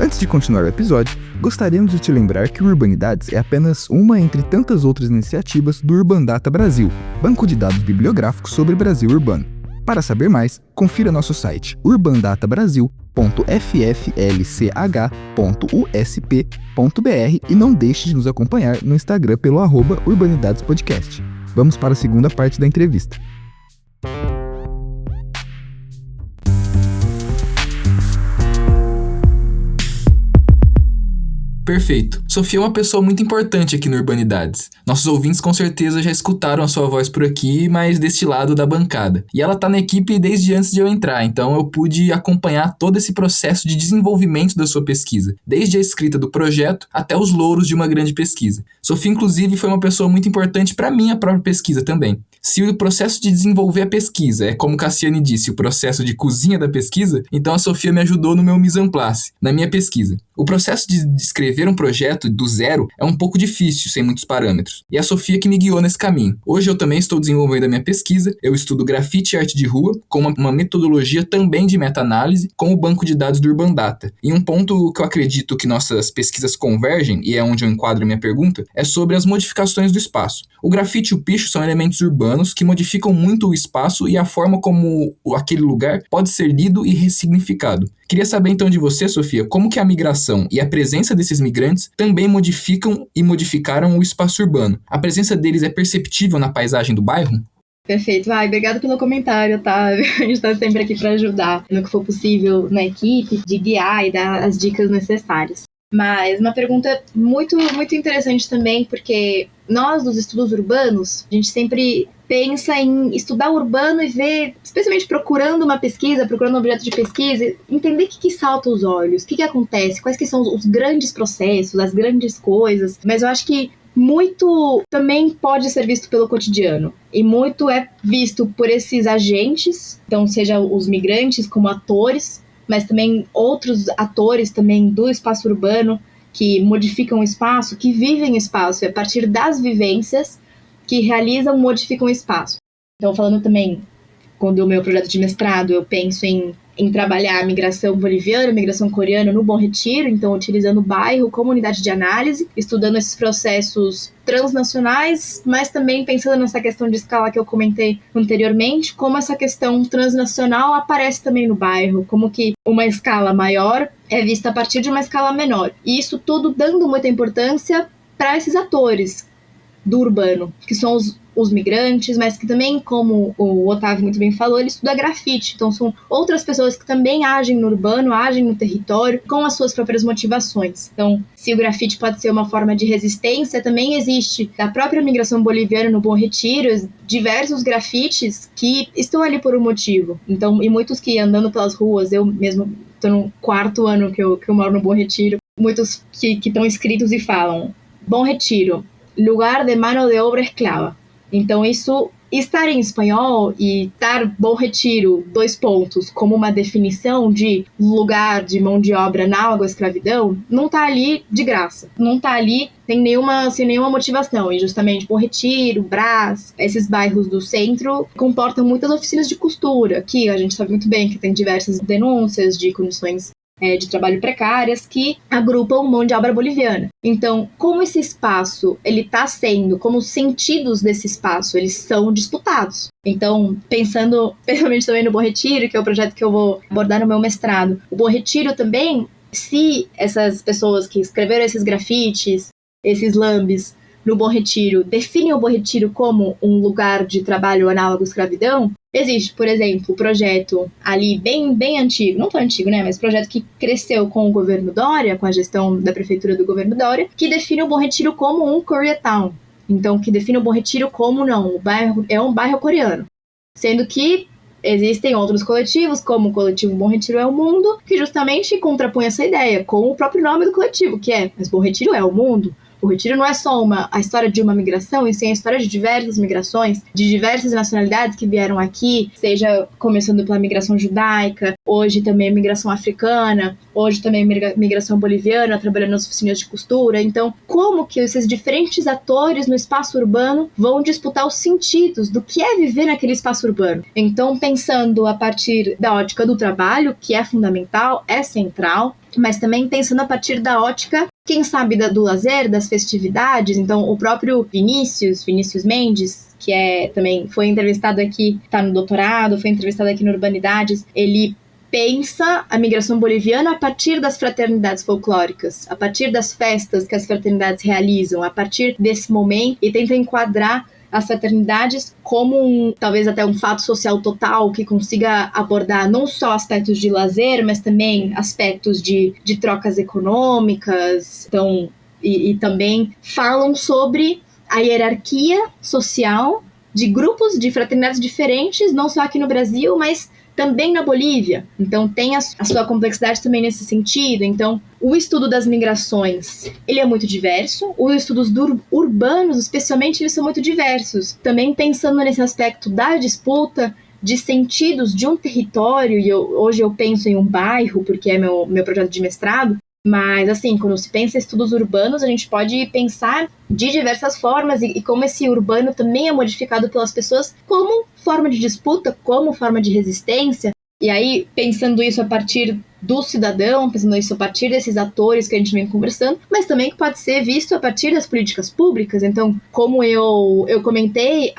Antes de continuar o episódio, gostaríamos de te lembrar que o Urbanidades é apenas uma entre tantas outras iniciativas do Urbandata Brasil, banco de dados bibliográficos sobre Brasil urbano. Para saber mais, confira nosso site urbandatabrasil.fflch.usp.br e não deixe de nos acompanhar no Instagram pelo @urbanidadespodcast. Vamos para a segunda parte da entrevista. Perfeito. Sofia é uma pessoa muito importante aqui no Urbanidades. Nossos ouvintes com certeza já escutaram a sua voz por aqui, mas deste lado da bancada. E ela tá na equipe desde antes de eu entrar, então eu pude acompanhar todo esse processo de desenvolvimento da sua pesquisa, desde a escrita do projeto até os louros de uma grande pesquisa. Sofia, inclusive, foi uma pessoa muito importante para minha própria pesquisa também. Se o processo de desenvolver a pesquisa é, como Cassiane disse, o processo de cozinha da pesquisa, então a Sofia me ajudou no meu mise en place, na minha pesquisa. O processo de escrever um projeto do zero é um pouco difícil, sem muitos parâmetros. E a Sofia que me guiou nesse caminho. Hoje eu também estou desenvolvendo a minha pesquisa, eu estudo grafite e arte de rua, com uma metodologia também de meta-análise, com o banco de dados do Urbandata. E um ponto que eu acredito que nossas pesquisas convergem, e é onde eu enquadro a minha pergunta, é sobre as modificações do espaço. O grafite e o picho são elementos urbanos que modificam muito o espaço e a forma como aquele lugar pode ser lido e ressignificado. Queria saber então de você, Sofia, como que a migração e a presença desses migrantes também modificam e modificaram o espaço urbano. A presença deles é perceptível na paisagem do bairro? Perfeito. Obrigada pelo comentário, tá? A gente está sempre aqui para ajudar no que for possível na equipe, de guiar e dar as dicas necessárias. Mas uma pergunta muito, muito interessante também, porque nós, dos estudos urbanos, a gente sempre pensa em estudar urbano e ver, especialmente procurando uma pesquisa, procurando um objeto de pesquisa, entender o que salta aos olhos, o que acontece, quais que são os grandes processos, as grandes coisas. Mas eu acho que muito também pode ser visto pelo cotidiano. E muito é visto por esses agentes, então seja os migrantes como atores, mas também outros atores também do espaço urbano que modificam o espaço, que vivem o espaço, e a partir das vivências que realizam, modificam o espaço. Então, falando também, quando o meu projeto de mestrado, eu penso em trabalhar a migração boliviana, a migração coreana no Bom Retiro, então utilizando o bairro como unidade de análise, estudando esses processos transnacionais, mas também pensando nessa questão de escala que eu comentei anteriormente, como essa questão transnacional aparece também no bairro, como que uma escala maior é vista a partir de uma escala menor. E isso tudo dando muita importância para esses atores do urbano, que são os migrantes, mas que também, como o Otávio muito bem falou, ele estuda grafite. Então são outras pessoas que também agem no urbano, agem no território, com as suas próprias motivações. Então, se o grafite pode ser uma forma de resistência, também existe, da própria migração boliviana no Bom Retiro, diversos grafites que estão ali por um motivo. Então, e muitos que andando pelas ruas, eu mesmo estou no 4º ano que eu moro no Bom Retiro, muitos que estão escritos e falam: Bom Retiro, lugar de mano de obra esclava. Então, isso, estar em espanhol e estar Bom Retiro, 2 pontos, como uma definição de lugar de mão de obra análogo à escravidão, não está ali de graça. Não está ali sem nenhuma motivação. E justamente Bom Retiro, Brás, esses bairros do centro comportam muitas oficinas de costura, que a gente sabe muito bem que tem diversas denúncias de condições de trabalho precárias que agrupam mão de obra boliviana. Então, como esse espaço ele está sendo, como os sentidos desse espaço eles são disputados. Então, pensando principalmente também no Bom Retiro, que é o projeto que eu vou abordar no meu mestrado, o Bom Retiro também, se essas pessoas que escreveram esses grafites, esses lambes no Bom Retiro, definem o Bom Retiro como um lugar de trabalho análogo à escravidão, existe, por exemplo, o projeto ali bem antigo, não tão antigo, né, mas projeto que cresceu com o governo Dória, com a gestão da prefeitura do governo Dória, que define o Bom Retiro como um Koreatown. Então, que define o Bom Retiro como o bairro é um bairro coreano. Sendo que existem outros coletivos, como o coletivo Bom Retiro é o Mundo, que justamente contrapõe essa ideia com o próprio nome do coletivo, que é, mas Bom Retiro é o mundo. O Retiro não é só a história de uma migração, e sim a história de diversas migrações, de diversas nacionalidades que vieram aqui, seja começando pela migração judaica, hoje também a migração africana, hoje também a migração boliviana, trabalhando nas oficinas de costura. Então, como que esses diferentes atores no espaço urbano vão disputar os sentidos do que é viver naquele espaço urbano? Então, pensando a partir da ótica do trabalho, que é fundamental, é central, mas também pensando a partir da ótica, quem sabe, do lazer, das festividades. Então, o próprio Vinícius Mendes, que também foi entrevistado aqui, está no doutorado, foi entrevistado aqui no Urbanidades, ele pensa a migração boliviana a partir das fraternidades folclóricas, a partir das festas que as fraternidades realizam, a partir desse momento, e tenta enquadrar as fraternidades como talvez até um fato social total que consiga abordar não só aspectos de lazer, mas também aspectos de trocas econômicas. Então, e também falam sobre a hierarquia social de grupos de fraternidades diferentes, não só aqui no Brasil, mas também na Bolívia. Então tem a sua complexidade também nesse sentido. Então o estudo das migrações, ele é muito diverso. Os estudos urbanos, especialmente, eles são muito diversos. Também pensando nesse aspecto da disputa de sentidos de um território, e hoje eu penso em um bairro, porque é meu projeto de mestrado, mas, assim, quando se pensa em estudos urbanos, a gente pode pensar de diversas formas e como esse urbano também é modificado pelas pessoas como forma de disputa, como forma de resistência. E aí, pensando isso a partir do cidadão, pensando isso a partir desses atores que a gente vem conversando, mas também que pode ser visto a partir das políticas públicas. Então, como eu comentei,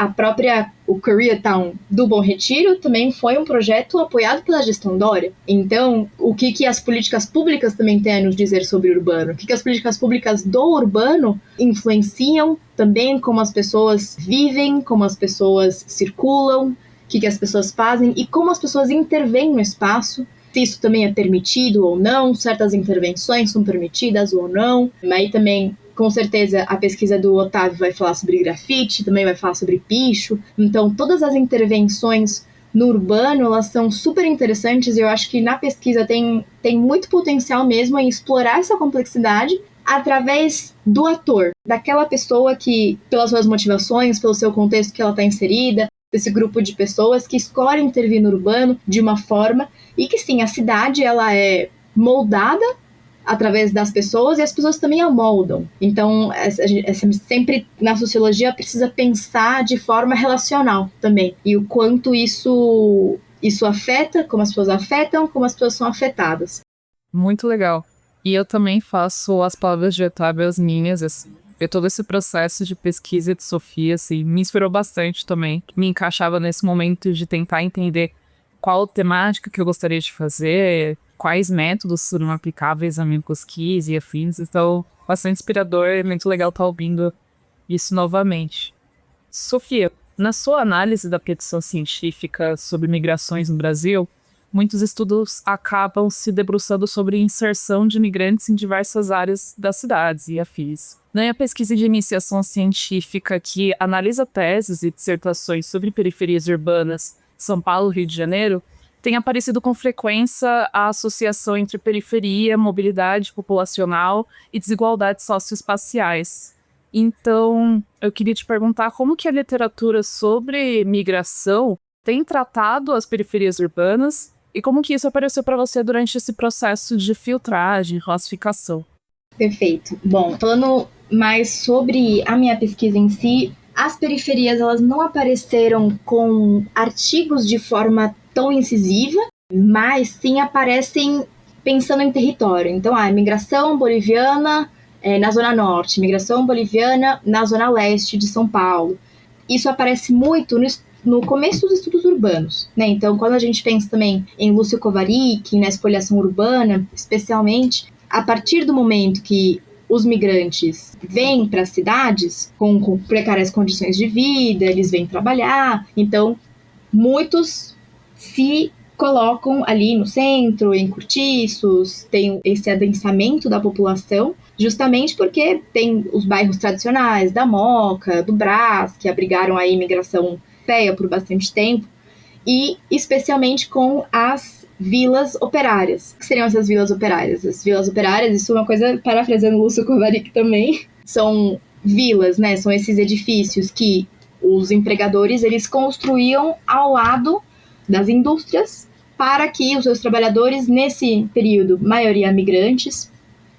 o Koreatown do Bom Retiro também foi um projeto apoiado pela gestão Dória. Então, o que as políticas públicas também têm a nos dizer sobre o urbano? O que as políticas públicas do urbano influenciam também como as pessoas vivem, como as pessoas circulam, o que as pessoas fazem e como as pessoas intervêm no espaço se isso também é permitido ou não, certas intervenções são permitidas ou não. Aí também, com certeza, a pesquisa do Otávio vai falar sobre grafite, também vai falar sobre picho. Então, todas as intervenções no urbano, elas são super interessantes e eu acho que na pesquisa tem muito potencial mesmo em explorar essa complexidade através do ator, daquela pessoa que, pelas suas motivações, pelo seu contexto que ela está inserida, desse grupo de pessoas que escolhem intervir no urbano de uma forma, e que sim, a cidade ela é moldada através das pessoas e as pessoas também a moldam. Então, sempre na sociologia precisa pensar de forma relacional também, e o quanto isso afeta, como as pessoas afetam, como as pessoas são afetadas. Muito legal. E eu também faço as palavras de Otávio as minhas, assim. Ver todo esse processo de pesquisa de Sofia, assim, me inspirou bastante também. Me encaixava nesse momento de tentar entender qual temática que eu gostaria de fazer, quais métodos seriam aplicáveis a minha pesquisa e afins. Então, bastante inspirador e muito legal estar ouvindo isso novamente. Sofia, na sua análise da petição científica sobre migrações no Brasil, muitos estudos acabam se debruçando sobre a inserção de imigrantes em diversas áreas das cidades e afins. A pesquisa de iniciação científica que analisa teses e dissertações sobre periferias urbanas, São Paulo e Rio de Janeiro, tem aparecido com frequência a associação entre periferia, mobilidade populacional e desigualdades socioespaciais. Então, eu queria te perguntar como que a literatura sobre migração tem tratado as periferias urbanas e como que isso apareceu para você durante esse processo de filtragem, classificação. Perfeito. Bom, falando mais sobre a minha pesquisa em si, as periferias elas não apareceram com artigos de forma tão incisiva, mas sim aparecem pensando em território. Então, imigração boliviana na Zona Norte, migração boliviana na Zona Leste de São Paulo. Isso aparece muito no começo dos estudos urbanos, né? Então, quando a gente pensa também em Lúcio Kovarik, na espoliação urbana, especialmente, a partir do momento que os migrantes vêm para as cidades com precárias condições de vida, eles vêm trabalhar, então muitos se colocam ali no centro, em cortiços, tem esse adensamento da população, justamente porque tem os bairros tradicionais da Moca, do Brás, que abrigaram a imigração europeia por bastante tempo, e especialmente com as vilas operárias. O que seriam essas vilas operárias? As vilas operárias, isso é uma coisa, parafraseando o Lúcio Kovarik também, são vilas, né? São esses edifícios que os empregadores eles construíam ao lado das indústrias para que os seus trabalhadores, nesse período, maioria migrantes,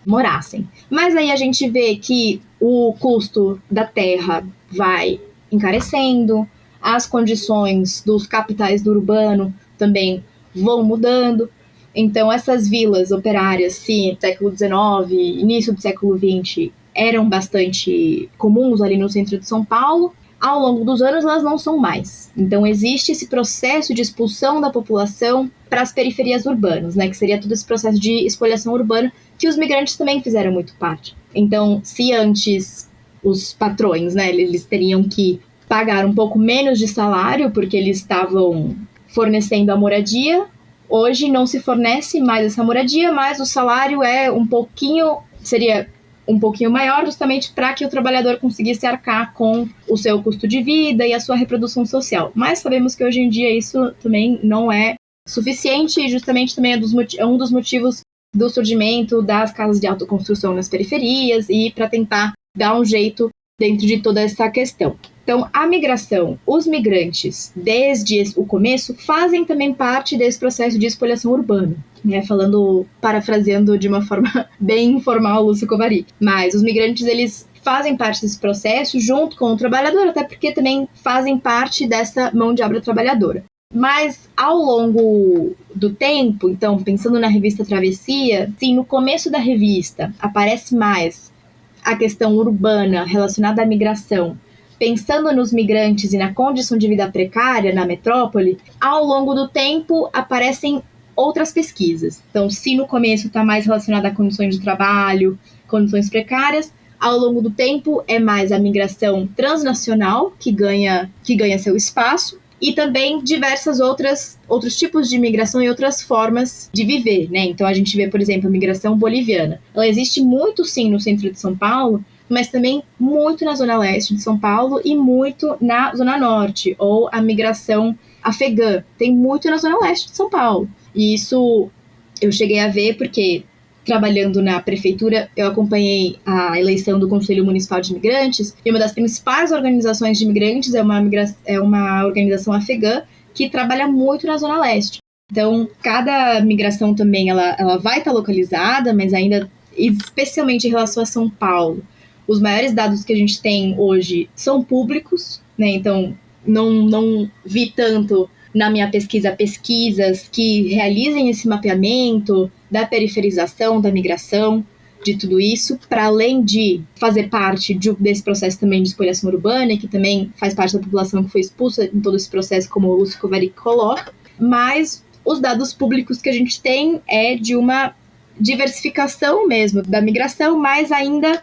morassem. Mas aí a gente vê que o custo da terra vai encarecendo, as condições dos capitais do urbano também vão mudando. Então, essas vilas operárias, sim, no século XIX, início do século XX, eram bastante comuns ali no centro de São Paulo. Ao longo dos anos, elas não são mais. Então, existe esse processo de expulsão da população para as periferias urbanas, né, que seria todo esse processo de espoliação urbana, que os migrantes também fizeram muito parte. Então, se antes os patrões, né, eles teriam que pagar um pouco menos de salário, porque eles estavam fornecendo a moradia, hoje não se fornece mais essa moradia, mas o salário seria um pouquinho maior, justamente para que o trabalhador conseguisse arcar com o seu custo de vida e a sua reprodução social. Mas sabemos que hoje em dia isso também não é suficiente e justamente também é um dos motivos do surgimento das casas de autoconstrução nas periferias e para tentar dar um jeito dentro de toda essa questão. Então, a migração, os migrantes, desde o começo, fazem também parte desse processo de espoliação urbana, né? Parafraseando de uma forma bem informal o Lúcio Kovarik. Mas os migrantes, eles fazem parte desse processo junto com o trabalhador, até porque também fazem parte dessa mão de obra trabalhadora. Mas, ao longo do tempo, então, pensando na revista Travessia, sim, no começo da revista aparece mais a questão urbana relacionada à migração, pensando nos migrantes e na condição de vida precária na metrópole, ao longo do tempo aparecem outras pesquisas. Então, se no começo está mais relacionado a condições de trabalho, condições precárias, ao longo do tempo é mais a migração transnacional que ganha seu espaço, e também outros tipos de imigração e outras formas de viver, né? Então a gente vê, por exemplo, a migração boliviana. Ela existe muito, sim, no centro de São Paulo, mas também muito na zona leste de São Paulo e muito na zona norte, ou a migração afegã. Tem muito na zona leste de São Paulo. E isso eu cheguei a ver porque, trabalhando na prefeitura, eu acompanhei a eleição do Conselho Municipal de Imigrantes, e uma das principais organizações de imigrantes é uma organização afegã que trabalha muito na Zona Leste. Então, cada migração também ela vai estar localizada, mas ainda, especialmente em relação a São Paulo, os maiores dados que a gente tem hoje são públicos, né? Então, não vi tanto na minha pesquisas que realizem esse mapeamento da periferização, da migração, de tudo isso, para além de fazer parte desse processo também de espoliação urbana, que também faz parte da população que foi expulsa em todo esse processo, como o Lúcio Kovarik coloca, mas os dados públicos que a gente tem é de uma diversificação mesmo da migração, mas ainda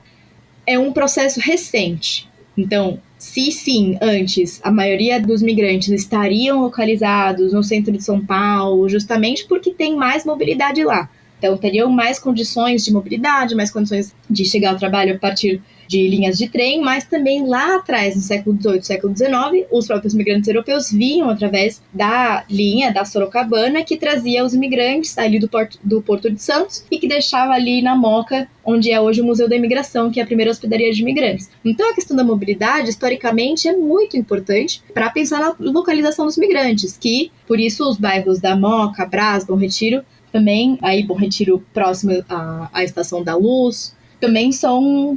é um processo recente. Então, se sim, antes, a maioria dos migrantes estariam localizados no centro de São Paulo, justamente porque tem mais mobilidade lá. Então, teriam mais condições de mobilidade, mais condições de chegar ao trabalho a partir de linhas de trem, mas também lá atrás, no século XVIII, século XIX, os próprios migrantes europeus vinham através da linha da Sorocabana, que trazia os imigrantes ali do Porto de Santos e que deixava ali na Moca, onde é hoje o Museu da Imigração, que é a primeira hospedaria de imigrantes. Então, a questão da mobilidade, historicamente, é muito importante para pensar na localização dos migrantes, que, por isso, os bairros da Moca, Brás, Bom Retiro, também, aí Bom Retiro próximo à Estação da Luz, também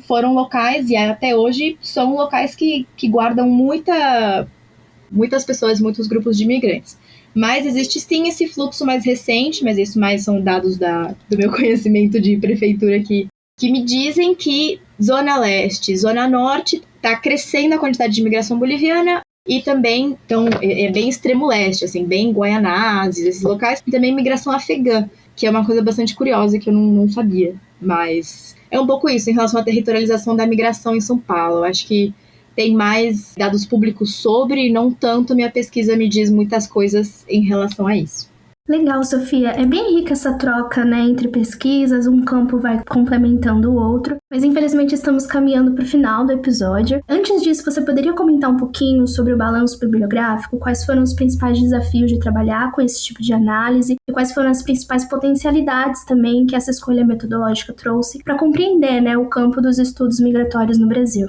foram locais, e até hoje são locais que guardam muitas pessoas, muitos grupos de imigrantes. Mas existe sim esse fluxo mais recente, mas isso mais são dados do meu conhecimento de prefeitura que me dizem que Zona Leste, Zona Norte, está crescendo a quantidade de imigração boliviana, e também, então, é bem extremo leste, assim, bem Guaianazes, esses locais, e também migração afegã, que é uma coisa bastante curiosa que eu não sabia, mas é um pouco isso em relação à territorialização da migração em São Paulo. Eu acho que tem mais dados públicos sobre, e não tanto minha pesquisa me diz muitas coisas em relação a isso. Legal, Sofia. É bem rica essa troca, né, entre pesquisas, um campo vai complementando o outro, mas infelizmente estamos caminhando para o final do episódio. Antes disso, você poderia comentar um pouquinho sobre o balanço bibliográfico, quais foram os principais desafios de trabalhar com esse tipo de análise e quais foram as principais potencialidades também que essa escolha metodológica trouxe para compreender, né, o campo dos estudos migratórios no Brasil?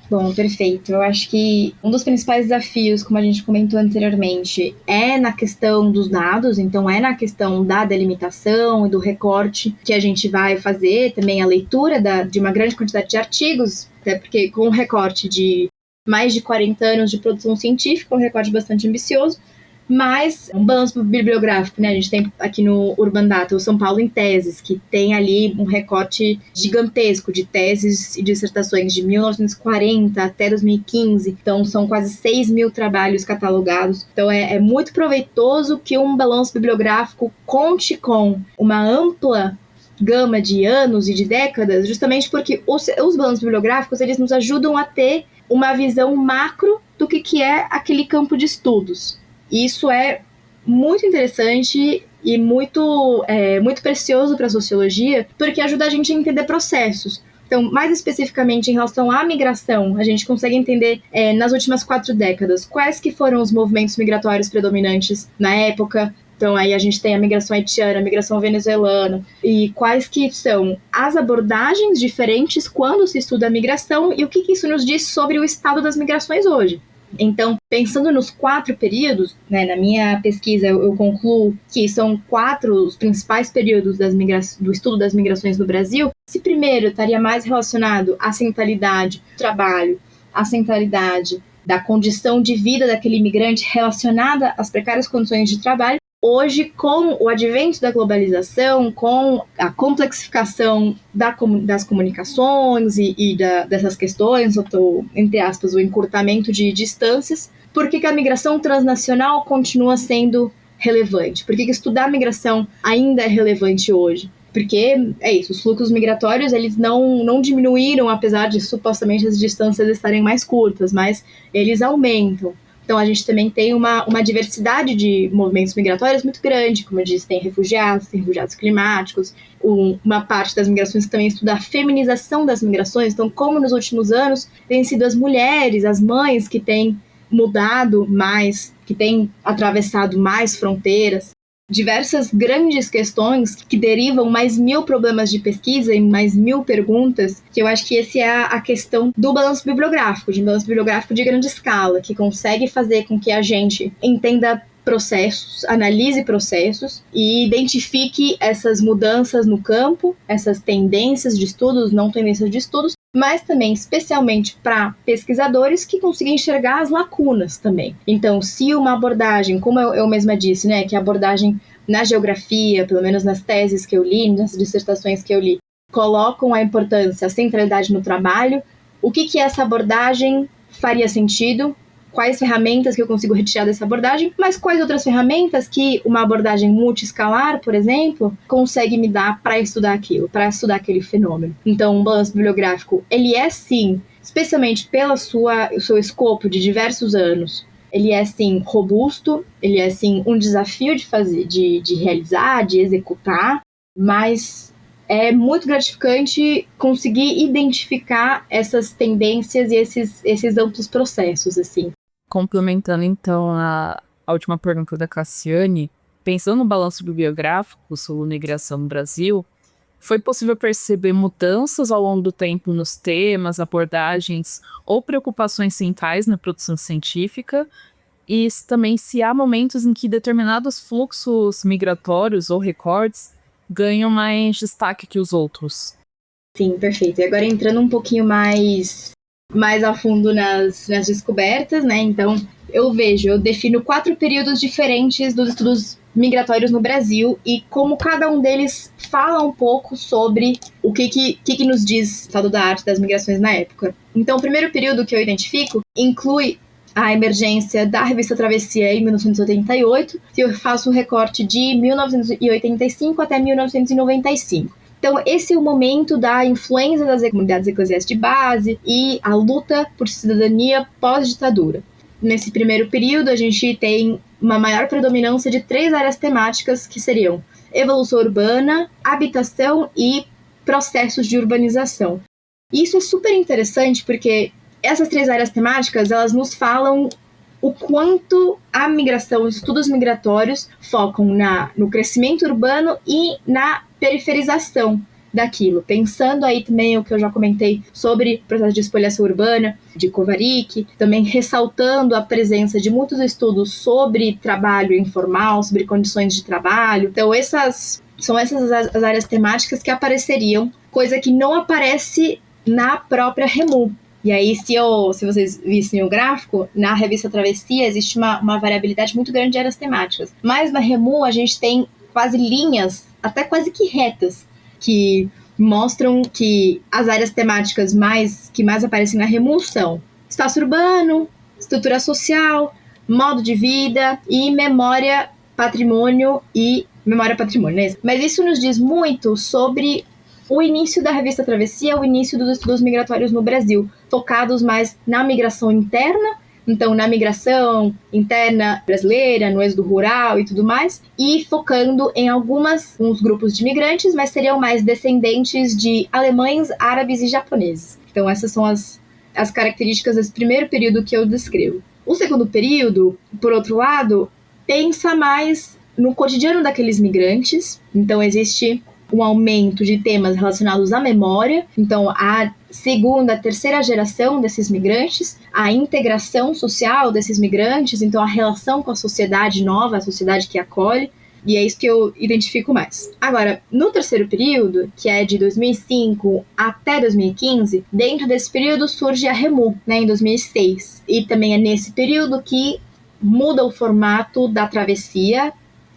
Bom, perfeito. Eu acho que um dos principais desafios, como a gente comentou anteriormente, é na questão dos dados, então é na questão da delimitação e do recorte que a gente vai fazer, também a leitura de uma grande quantidade de artigos, até porque com um recorte de mais de 40 anos de produção científica, um recorte bastante ambicioso, mas um balanço bibliográfico, né? A gente tem aqui no Urban Data o São Paulo em Teses, que tem ali um recorte gigantesco de teses e dissertações de 1940 até 2015, então são quase 6.000 trabalhos catalogados, então é muito proveitoso que um balanço bibliográfico conte com uma ampla gama de anos e de décadas, justamente porque os balanços bibliográficos, eles nos ajudam a ter uma visão macro do que é aquele campo de estudos. Isso é muito interessante e muito precioso para a sociologia, porque ajuda a gente a entender processos. Então, mais especificamente em relação à migração, a gente consegue entender nas últimas 4 décadas quais que foram os movimentos migratórios predominantes na época. Então, aí a gente tem a migração haitiana, a migração venezuelana, e quais que são as abordagens diferentes quando se estuda a migração e o que isso nos diz sobre o estado das migrações hoje. Então, pensando nos 4 períodos, né, na minha pesquisa eu concluo que são 4 os principais períodos do estudo das migrações no Brasil. Esse primeiro estaria mais relacionado à centralidade do trabalho, à centralidade da condição de vida daquele imigrante relacionada às precárias condições de trabalho. Hoje, com o advento da globalização, com a complexificação das comunicações e dessas questões, entre aspas, o encurtamento de distâncias, por que a migração transnacional continua sendo relevante? Por que estudar a migração ainda é relevante hoje? Porque é isso, os fluxos migratórios eles não diminuíram, apesar de supostamente as distâncias estarem mais curtas, mas eles aumentam. Então, a gente também tem uma diversidade de movimentos migratórios muito grande. Como eu disse, tem refugiados climáticos. Uma parte das migrações que também estuda a feminização das migrações. Então, como nos últimos anos, têm sido as mulheres, as mães que têm mudado mais, que têm atravessado mais fronteiras. Diversas grandes questões que derivam mais 1000 problemas de pesquisa e mais 1000 perguntas, que eu acho que essa é a questão do balanço bibliográfico, de um balanço bibliográfico de grande escala, que consegue fazer com que a gente entenda processos, analise processos e identifique essas mudanças no campo, essas tendências de estudos, não tendências de estudos, mas também especialmente para pesquisadores que consigam enxergar as lacunas também. Então, se uma abordagem, como eu mesma disse, né, que a abordagem na geografia, pelo menos nas teses que eu li, nas dissertações que eu li, colocam a importância, a centralidade no trabalho, o que essa abordagem faria sentido? Quais ferramentas que eu consigo retirar dessa abordagem, mas quais outras ferramentas que uma abordagem multiescalar, por exemplo, consegue me dar para estudar aquilo, para estudar aquele fenômeno. Então, um balanço bibliográfico, ele é sim, especialmente pelo seu escopo de diversos anos, ele é sim robusto, ele é sim um desafio de fazer, de realizar, de executar, mas é muito gratificante conseguir identificar essas tendências e esses amplos processos, assim. Complementando, então, a última pergunta da Cassiane, pensando no balanço bibliográfico sobre migração no Brasil, foi possível perceber mudanças ao longo do tempo nos temas, abordagens ou preocupações centrais na produção científica? E também se há momentos em que determinados fluxos migratórios ou recortes ganham mais destaque que os outros? Sim, perfeito. E agora entrando um pouquinho mais a fundo nas descobertas, né? Então, eu defino 4 períodos diferentes dos estudos migratórios no Brasil e como cada um deles fala um pouco sobre o que nos diz o estado da arte das migrações na época. Então, o primeiro período que eu identifico inclui a emergência da revista Travessia em 1988, que eu faço um recorte de 1985 até 1995. Então, esse é o momento da influência das comunidades eclesiais de base e a luta por cidadania pós-ditadura. Nesse primeiro período, a gente tem uma maior predominância de 3 áreas temáticas, que seriam evolução urbana, habitação e processos de urbanização. E isso é super interessante porque essas 3 áreas temáticas, elas nos falam o quanto a migração, os estudos migratórios focam no crescimento urbano e na periferização daquilo. Pensando aí também o que eu já comentei sobre o processo de espoliação urbana, de Kovarik, também ressaltando a presença de muitos estudos sobre trabalho informal, sobre condições de trabalho. Então, essas as áreas temáticas que apareceriam, coisa que não aparece na própria REMU. E aí, se vocês vissem o gráfico, na revista Travessia existe uma variabilidade muito grande de áreas temáticas. Mas na REMU a gente tem quase linhas, até quase que retas, que mostram que as áreas temáticas que mais aparecem na REMU são espaço urbano, estrutura social, modo de vida e memória, patrimônio, né? Mas isso nos diz muito sobre o início da revista Travessia, o início dos estudos migratórios no Brasil, focados mais na migração interna, então na migração interna brasileira, no êxodo rural e tudo mais, e focando em alguns grupos de migrantes, mas seriam mais descendentes de alemães, árabes e japoneses. Então essas são as características desse primeiro período que eu descrevo. O segundo período, por outro lado, pensa mais no cotidiano daqueles migrantes, então existe um aumento de temas relacionados à memória, então a segunda, terceira geração desses migrantes, a integração social desses migrantes, então a relação com a sociedade nova, a sociedade que acolhe, e é isso que eu identifico mais. Agora, no terceiro período, que é de 2005 até 2015, dentro desse período surge a REMU, né, em 2006, e também é nesse período que muda o formato da travessia,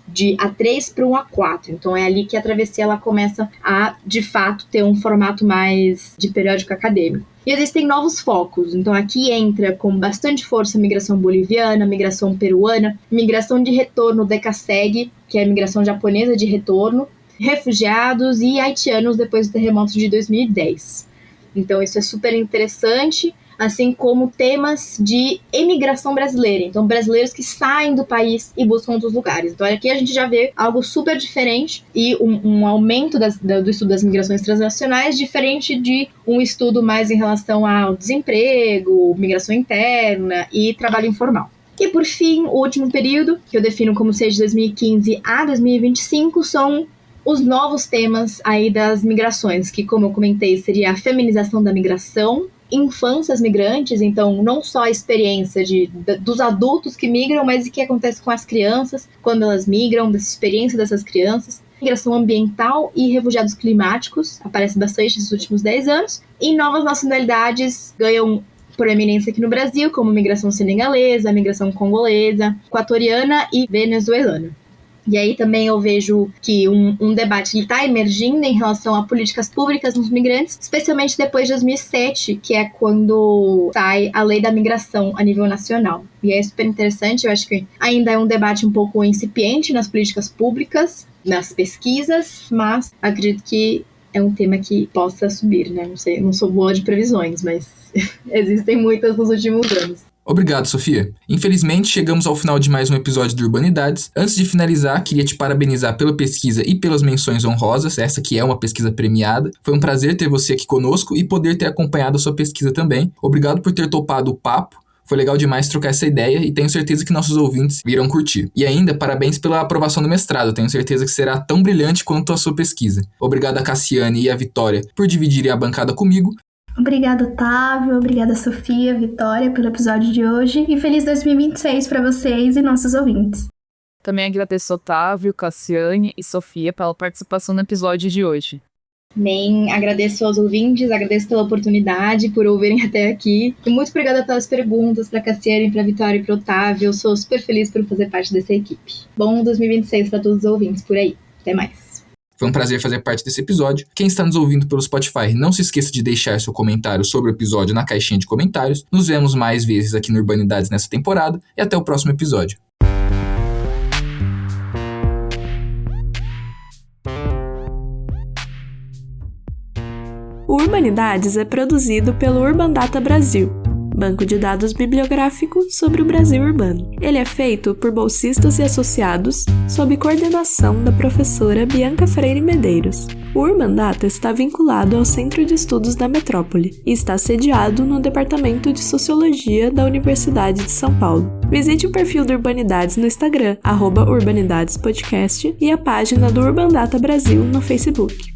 de A3 para um A4. Então é ali que a travessia ela começa a, de fato, ter um formato mais de periódico acadêmico. E existem novos focos. Então aqui entra com bastante força a migração boliviana, migração peruana, migração de retorno DECASEG, que é a migração japonesa de retorno, refugiados e haitianos depois do terremoto de 2010. Então isso é super interessante. assim como temas de emigração brasileira. Então, brasileiros que saem do país e buscam outros lugares. Então, aqui a gente já vê algo super diferente e um aumento do estudo das migrações transnacionais, diferente de um estudo mais em relação ao desemprego, migração interna e trabalho informal. E, por fim, o último período, que eu defino como seja de 2015 a 2025, são os novos temas aí das migrações, que, como eu comentei, seria a feminização da migração, infâncias migrantes, então não só a experiência dos adultos que migram, mas o que acontece com as crianças quando elas migram, dessa experiência dessas crianças. Migração ambiental e refugiados climáticos, aparece bastante nos últimos 10 anos, e novas nacionalidades ganham proeminência aqui no Brasil, como migração senegalesa, migração congolesa, equatoriana e venezuelana. E aí também eu vejo que um debate está emergindo em relação a políticas públicas nos migrantes, especialmente depois de 2007, que é quando sai a lei da migração a nível nacional. E é super interessante, eu acho que ainda é um debate um pouco incipiente nas políticas públicas, nas pesquisas, mas acredito que é um tema que possa subir, né? Não sei, não sou boa de previsões, mas existem muitas nos últimos anos. Obrigado, Sofia. Infelizmente, chegamos ao final de mais um episódio do Urbanidades. Antes de finalizar, queria te parabenizar pela pesquisa e pelas menções honrosas, essa que é uma pesquisa premiada. Foi um prazer ter você aqui conosco e poder ter acompanhado a sua pesquisa também. Obrigado por ter topado o papo. Foi legal demais trocar essa ideia e tenho certeza que nossos ouvintes irão curtir. E ainda, parabéns pela aprovação do mestrado. Tenho certeza que será tão brilhante quanto a sua pesquisa. Obrigado a Cassiane e a Vitória por dividirem a bancada comigo. Obrigada, Otávio. Obrigada, Sofia, Vitória, pelo episódio de hoje. E feliz 2026 para vocês e nossos ouvintes. Também agradeço Otávio, Cassiane e Sofia pela participação no episódio de hoje. Bem, agradeço aos ouvintes, agradeço pela oportunidade, por ouvirem até aqui. E muito obrigada pelas perguntas, para Cassiane, para Vitória e para Otávio. Eu sou super feliz por fazer parte dessa equipe. Bom 2026 para todos os ouvintes por aí. Até mais. Foi um prazer fazer parte desse episódio. Quem está nos ouvindo pelo Spotify, não se esqueça de deixar seu comentário sobre o episódio na caixinha de comentários. Nos vemos mais vezes aqui no Urbanidades nessa temporada e até o próximo episódio. O Urbanidades é produzido pelo Urban Data Brasil, banco de dados bibliográfico sobre o Brasil urbano. Ele é feito por bolsistas e associados, sob coordenação da professora Bianca Freire Medeiros. O Urban Data está vinculado ao Centro de Estudos da Metrópole e está sediado no Departamento de Sociologia da Universidade de São Paulo. Visite o perfil do Urbanidades no Instagram, @Urbanidadespodcast, e a página do Urban Data Brasil no Facebook.